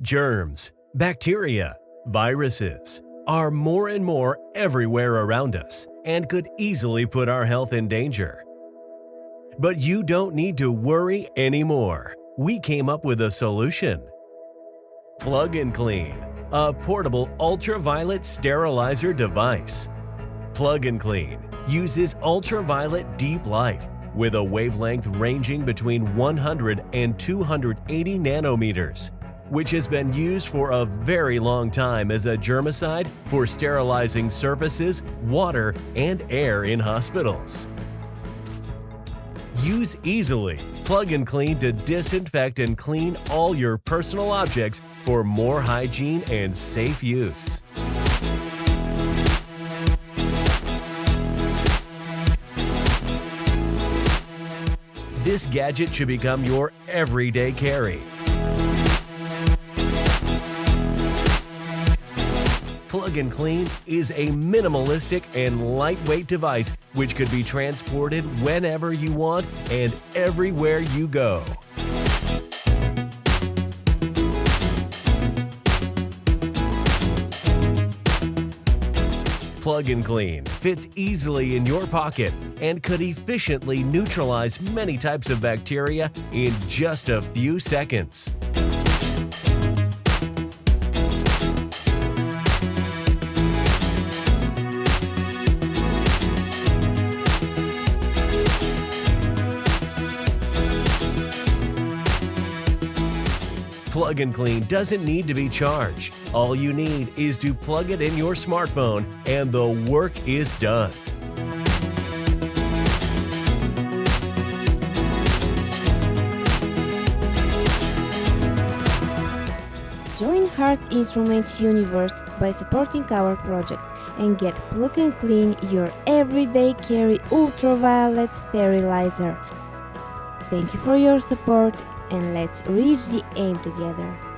Germs, bacteria, viruses are more and more everywhere around us and could easily put our health in danger. But you don't need to worry anymore. We came up with a solution. Plug and Clean, a portable ultraviolet sterilizer device. Plug and Clean uses ultraviolet deep light with a wavelength ranging between 100 and 280 nanometers, which has been used for a very long time as a germicide for sterilizing surfaces, water, and air in hospitals. Use easily Plug and Clean to disinfect and clean all your personal objects for more hygiene and safe use. This gadget should become your everyday carry. Plug and Clean is a minimalistic and lightweight device which could be transported whenever you want and everywhere you go. Plug and Clean fits easily in your pocket and could efficiently neutralize many types of bacteria in just a few seconds. Plug and Clean doesn't need to be charged. All you need is to plug it in your smartphone and the work is done. Join Heart Instrument Universe by supporting our project and get Plug and Clean, your everyday carry ultraviolet sterilizer. Thank you for your support and let's reach the aim together.